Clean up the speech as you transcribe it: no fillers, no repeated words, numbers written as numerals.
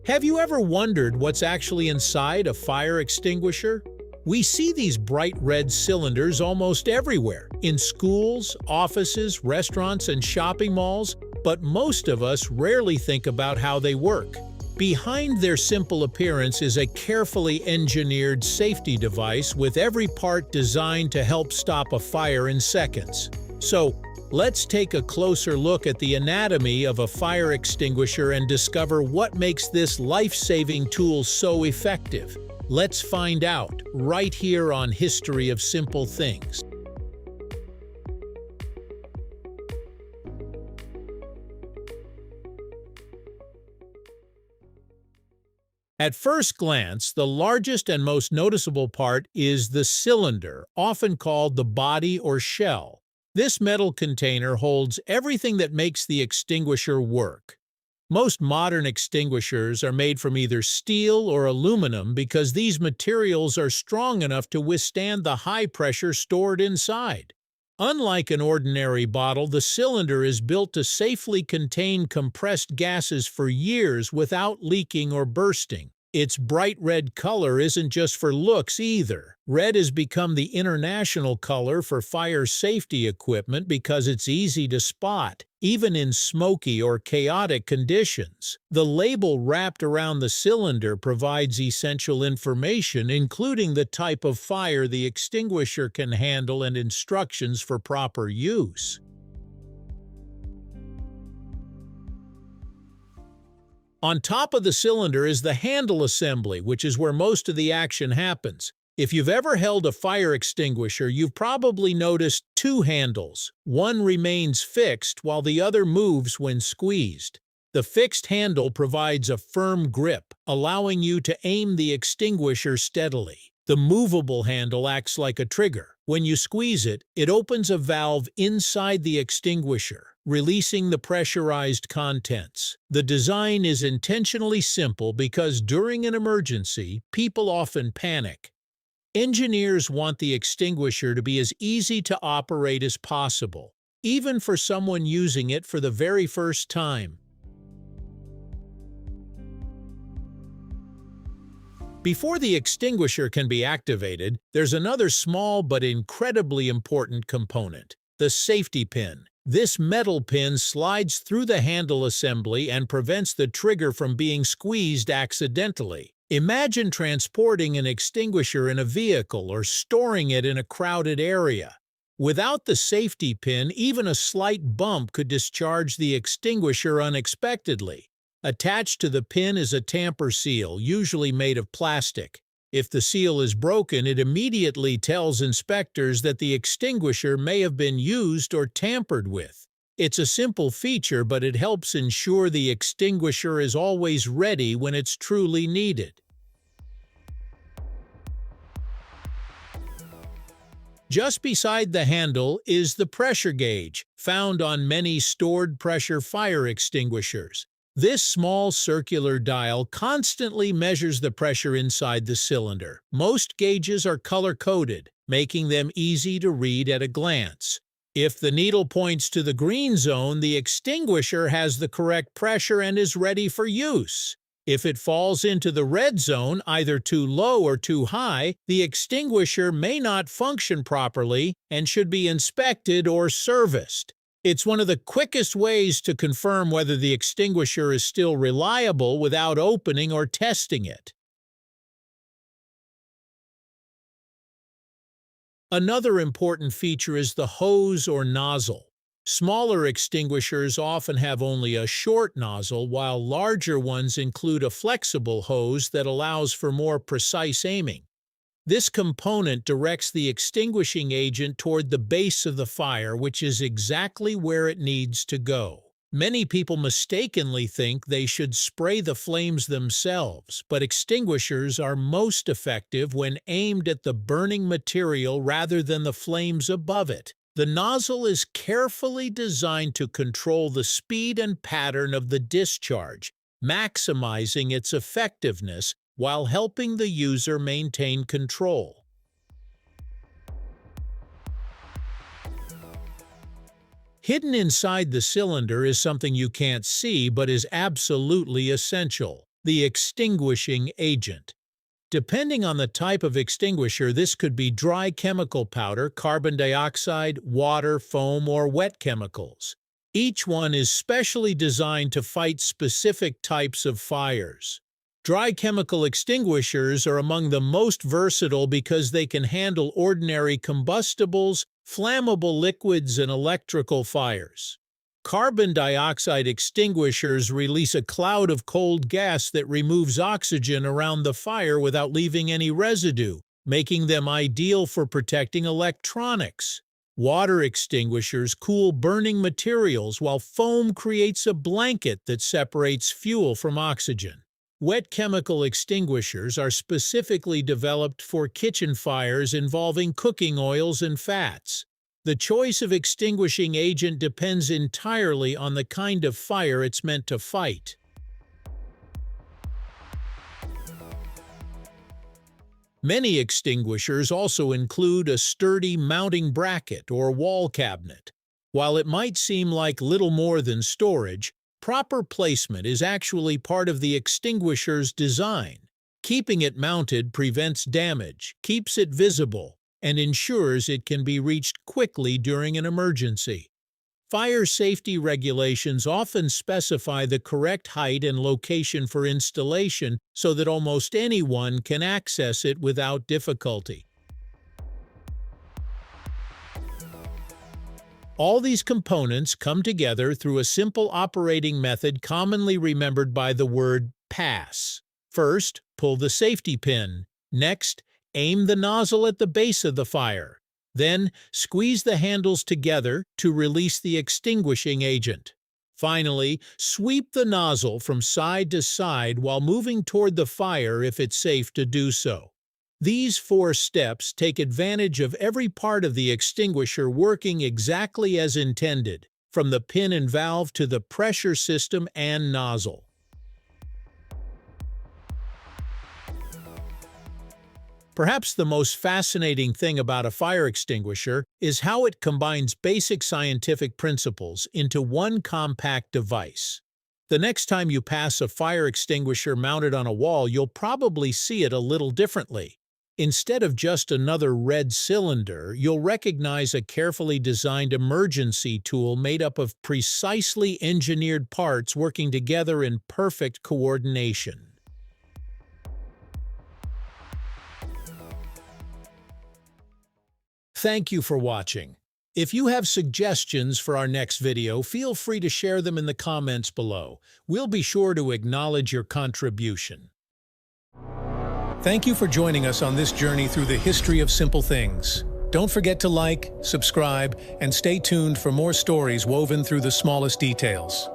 Have you ever wondered what's actually inside a fire extinguisher? We see these bright red cylinders almost everywhere, in schools, offices, restaurants, and shopping malls, but most of us rarely think about how they work. Behind their simple appearance is a carefully engineered safety device with every part designed to help stop a fire in seconds. So, let's take a closer look at the anatomy of a fire extinguisher and discover what makes this life-saving tool so effective. Let's find out, right here on History of Simple Things. At first glance, the largest and most noticeable part is the cylinder, often called the body or shell. This metal container holds everything that makes the extinguisher work. Most modern extinguishers are made from either steel or aluminum because these materials are strong enough to withstand the high pressure stored inside. Unlike an ordinary bottle, the cylinder is built to safely contain compressed gases for years without leaking or bursting. Its bright red color isn't just for looks either. Red has become the international color for fire safety equipment because it's easy to spot, even in smoky or chaotic conditions. The label wrapped around the cylinder provides essential information, including the type of fire the extinguisher can handle and instructions for proper use. On top of the cylinder is the handle assembly, which is where most of the action happens. If you've ever held a fire extinguisher, you've probably noticed two handles. One remains fixed while the other moves when squeezed. The fixed handle provides a firm grip, allowing you to aim the extinguisher steadily. The movable handle acts like a trigger. When you squeeze it, it opens a valve inside the extinguisher, releasing the pressurized contents. The design is intentionally simple because during an emergency, people often panic. Engineers want the extinguisher to be as easy to operate as possible, even for someone using it for the very first time. Before the extinguisher can be activated, there's another small but incredibly important component: the safety pin. This metal pin slides through the handle assembly and prevents the trigger from being squeezed accidentally. Imagine transporting an extinguisher in a vehicle or storing it in a crowded area. Without the safety pin, even a slight bump could discharge the extinguisher unexpectedly. Attached to the pin is a tamper seal, usually made of plastic. If the seal is broken, it immediately tells inspectors that the extinguisher may have been used or tampered with. It's a simple feature, but it helps ensure the extinguisher is always ready when it's truly needed. Just beside the handle is the pressure gauge, found on many stored pressure fire extinguishers. This small circular dial constantly measures the pressure inside the cylinder. Most gauges are color-coded, making them easy to read at a glance. If the needle points to the green zone, the extinguisher has the correct pressure and is ready for use. If it falls into the red zone, either too low or too high, the extinguisher may not function properly and should be inspected or serviced. It's one of the quickest ways to confirm whether the extinguisher is still reliable without opening or testing it. Another important feature is the hose or nozzle. Smaller extinguishers often have only a short nozzle, while larger ones include a flexible hose that allows for more precise aiming. This component directs the extinguishing agent toward the base of the fire, which is exactly where it needs to go. Many people mistakenly think they should spray the flames themselves, but extinguishers are most effective when aimed at the burning material rather than the flames above it. The nozzle is carefully designed to control the speed and pattern of the discharge, maximizing its effectiveness while helping the user maintain control. Hidden inside the cylinder is something you can't see but is absolutely essential: the extinguishing agent. Depending on the type of extinguisher, this could be dry chemical powder, carbon dioxide, water, foam, or wet chemicals. Each one is specially designed to fight specific types of fires. Dry chemical extinguishers are among the most versatile because they can handle ordinary combustibles, flammable liquids, and electrical fires. Carbon dioxide extinguishers release a cloud of cold gas that removes oxygen around the fire without leaving any residue, making them ideal for protecting electronics. Water extinguishers cool burning materials, while foam creates a blanket that separates fuel from oxygen. Wet chemical extinguishers are specifically developed for kitchen fires involving cooking oils and fats. The choice of extinguishing agent depends entirely on the kind of fire it's meant to fight. Many extinguishers also include a sturdy mounting bracket or wall cabinet. While it might seem like little more than storage, proper placement is actually part of the extinguisher's design. Keeping it mounted prevents damage, keeps it visible, and ensures it can be reached quickly during an emergency. Fire safety regulations often specify the correct height and location for installation so that almost anyone can access it without difficulty. All these components come together through a simple operating method commonly remembered by the word pass. First, pull the safety pin. Next, aim the nozzle at the base of the fire. Then, squeeze the handles together to release the extinguishing agent. Finally, sweep the nozzle from side to side while moving toward the fire if it's safe to do so. These 4 steps take advantage of every part of the extinguisher working exactly as intended, from the pin and valve to the pressure system and nozzle. Perhaps the most fascinating thing about a fire extinguisher is how it combines basic scientific principles into one compact device. The next time you pass a fire extinguisher mounted on a wall, you'll probably see it a little differently. Instead of just another red cylinder, you'll recognize a carefully designed emergency tool made up of precisely engineered parts working together in perfect coordination. Thank you for watching. If you have suggestions for our next video, feel free to share them in the comments below. We'll be sure to acknowledge your contribution. Thank you for joining us on this journey through the history of simple things. Don't forget to like, subscribe, and stay tuned for more stories woven through the smallest details.